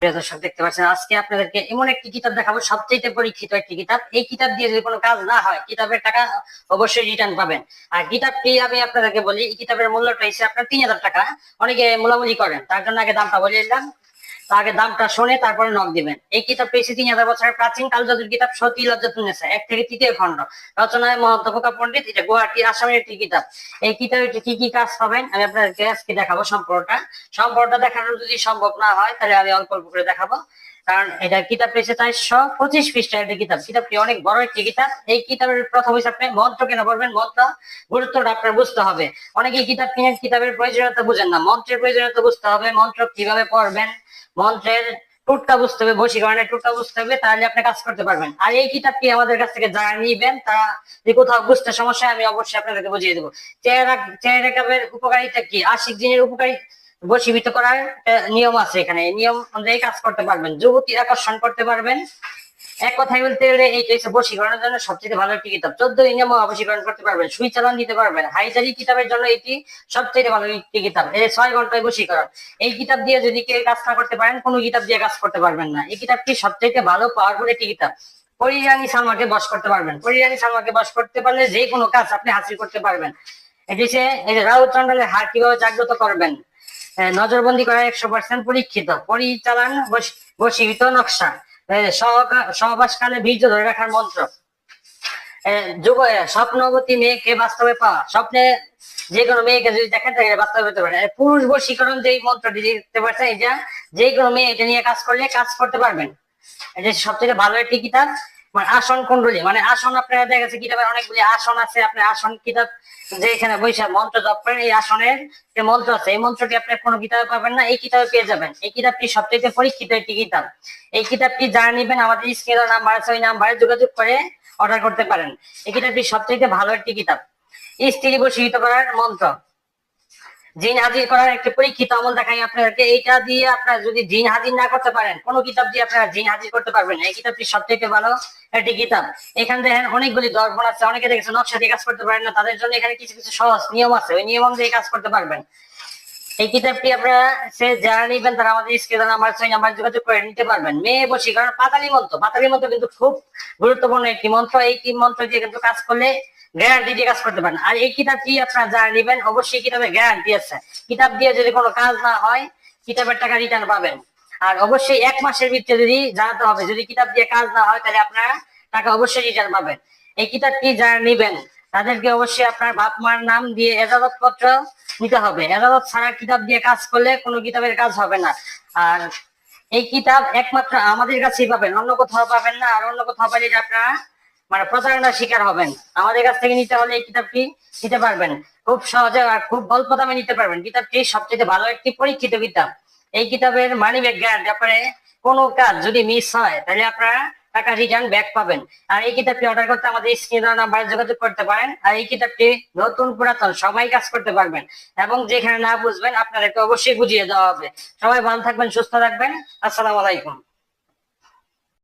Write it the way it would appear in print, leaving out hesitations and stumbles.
প্রিয় দর্শক, দেখতে পাচ্ছেন আজকে আপনাদেরকে এমন একটি কিতাব দেখাবো, সবচেয়ে পরীক্ষিত একটি কিতাব। এই কিতাব দিয়ে যদি কোনো কাজ না হয়, কিতাবের টাকা অবশ্যই রিটার্ন পাবেন। আর কিতাবটি আমি আপনাদেরকে বলি, এই কিতাবের মূল্যটা হচ্ছে আপনার 3000 টাকা। অনেকে মূলামূলি করেন, তার জন্য আগে দামটা বলে দিলাম। আগে দামটা শুনে তারপরে নক দিবেন। এই কিতাব পেয়েছে 3000 বছরের প্রাচীন কালজাদুর কিতাব সতী লজ্জাতুন্নেসা 1 থেকে 3য় খণ্ড, রচনায় মহন্ত খোকা পণ্ডিত। এটা গুয়াহাটি আসামের একটি কিতাব। এই কিতাবে কি কি কাজ পাবেন আমি আপনাদেরকে আজকে দেখাবো। সম্পর্কটা দেখানো যদি সম্ভব না হয় তাহলে আমি অল্প অল্প করে দেখাবো, কারণ এটা কিতাব পেয়েছে 425 পৃষ্ঠার একটি কিতাব। কিতাবটি অনেক বড় একটি কিতাব। এই কিতাবের প্রথম হিসাবে আপনি মন্ত্র কেন পড়বেন, মন্ত্র গুরুত্বটা আপনার বুঝতে হবে। অনেকে কিতাব কিনেন, কিতাবের প্রয়োজনীয়তা বুঝেন না। মন্ত্রের প্রয়োজনীয়তা বুঝতে হবে, মন্ত্র কিভাবে পড়বেন, মন্ত্রের টুকটা বুঝতে হবে, বশীকরণের টুকটা বুঝতে হবে, তাহলে আপনি কাজ করতে পারবেন। আর এই কিতাবটি আমাদের কাছ থেকে যারা নিবেন তারা যদি কোথাও বুঝতে সমস্যা, আমি অবশ্যই আপনাদেরকে বুঝিয়ে দেবো। চেহারা কাপের উপকারিতা কি, আশিক জিনের উপকারী বশীভূত করার নিয়ম আছে। এখানে নিয়ম অনুযায়ী কাজ করতে পারবেন, যুবতী আকর্ষণ করতে পারবেন। এক কথায় বলতে গেলে এইটা হচ্ছে বশীকরণের জন্য সবচেয়ে ভালো একটি কিতাব। 14 নিয়ম বশীকরণ করতে পারবেন, সুই চালান দিতে পারবেন। হাইজারি কিতাবের জন্য এটি সবচেয়ে ভালো একটি কিতাব। 6 ঘন্টায় বশীকরণ। এই কিতাব দিয়ে যদি কেউ কাজ না করতে পারেন, কোনো কিতাব দিয়ে কাজ করতে পারবেন না। এই কিতাবটি সবচেয়ে ভালো পাওয়ারফুল একটি কিতাব। পরিরানী সালমাকে বশ করতে পারবেন। পরিরানী সালমাকে বশ করতে পারলে যে কোনো কাজ আপনি হাসিল করতে পারবেন। এটি হচ্ছে রাহু চন্ডালের হার কিভাবে জাগ্রত করবেন, নজরবন্দি করা 100% পরীক্ষিত। পরিচালন বশীভূত নকশা, সহবাসকালে বীর্য ধরে রাখার মন্ত্র, স্বপ্নবতী মেয়েকে বাস্তবে পাওয়া। স্বপ্নে যে কোনো মেয়েকে যদি দেখেন তাহলে বাস্তবে পেতে পারে। পুরুষ বশীকরণ যে মন্ত্রটি দিতে পারছেন, এটা যে কোনো মেয়ে এটা নিয়ে কাজ করলে কাজ করতে পারবেন। এটা সবচেয়ে ভালো একটি কিতাব। মানে আসন কুণ্ডলী, মানে আসন আপনারা দেখা গেছে কিতাবের অনেকগুলি আসন আছে। আপনার আসন কিতাব যে এখানে বৈশাখ মন্ত্র জপ করেন, এই আসনের যে মন্ত্র আছে, এই মন্ত্রটি আপনি কোনো কিতাবে পাবেন না, এই কিতাবে পেয়ে যাবেন। এই কিতাবটি সবচেয়ে পরীক্ষিত একটি কিতাব। এই কিতাবটি যারা নিবেন আমাদের স্ক্রিনে নাম্বার আছে, ওই নাম্বারে যোগাযোগ করে অর্ডার করতে পারেন। এই কিতাবটি সবচেয়ে ভালো একটি কিতাব। স্ত্রী বশীভূত করার মন্ত্র, জিন হাজির করার একটি পরীক্ষিত আমল দেখাই আপনাদেরকে। এইটা দিয়ে আপনারা যদি জিন হাজির না করতে পারেন, কোন কিতাব দিয়ে আপনারা জিন হাজির করতে পারবেন। এই কিতাবটি সবচেয়ে ভালো একটি কিতাব। এখানে দেখেন অনেকগুলি দর্পণ আছে। অনেকে দেখেছে নকশা দিয়ে কাজ করতে পারেন না, তাদের জন্য এখানে কিছু কিছু সহজ নিয়ম আছে, ওই নিয়ম অনুযায়ী কাজ করতে পারবেন। এই কিতাবটি আপনারা যারা নিবেন তারা আমাদের স্ক্রিনে নাম্বার 6 নাম্বার যোগাযোগ করে নিতে পারবেন। মেয়ে বশীকরণ পাতালি মন্ত্র। পাতালি মন্ত্র কিন্তু খুব গুরুত্বপূর্ণ একটি মন্ত্র। এই মন্ত্র দিয়ে কিন্তু কাজ করলে গ্যারান্টি দিয়ে কাজ করতে পারেন। আর এই কিতাবটি আপনারা যারা নিবেন অবশ্যই কিতাবে গ্যারান্টি আছে। কিতাব দিয়ে যদি কোনো কাজ না হয়, কিতাবের টাকা রিটার্ন পাবেন। আর অবশ্যই 1 মাসের ভিতরে যদি জানাতে হবে, যদি কিতাব দিয়ে কাজ না হয় তাহলে আপনারা টাকা অবশ্যই রিটার্ন পাবেন। এই কিতাবটি যারা নিবেন তাদেরকে অবশ্যই আপনার বাপ মার নাম দিয়ে এজাজত পত্র নিতে হবে। এজাজত ছাড়া কিতাব দিয়ে কাজ করলে কোনো কিতাবের কাজ হবে না। আর এই কিতাব একমাত্র আমাদের কাছেই পাবেন, অন্য কোথাও পাবেন না। আর অন্য কোথাও পাইলে আপনারা মানে প্রতারণার শিকার হবেন। আমাদের কাছ থেকে নিতে হলে এই কিতাবটি নিতে পারবেন খুব সহজে আর খুব অল্প দামে নিতে পারবেন। কিতাবটি সবচেয়ে ভালো একটি পরীক্ষিত কিতাব। এই কিতাবের মানি ব্যাক গ্যারান্টি। আপনার কোনো কাজ যদি মিস হয় তাহলে আপনারা টাকা রিটার্ন ব্যাক পাবেন। আর এই কিতাবটি অর্ডার করতে আমাদের স্ক্রিনে দেওয়া নাম্বারে যোগাযোগ করতে পারেন। আর এই কিতাবটি নতুন পুরাতন সবাই কাজ করতে পারবেন, এবং যেখানে না বুঝবেন আপনাদেরকে অবশ্যই বুঝিয়ে দেওয়া হবে। সবাই ভালো থাকবেন, সুস্থ থাকবেন। আসসালামু আলাইকুম।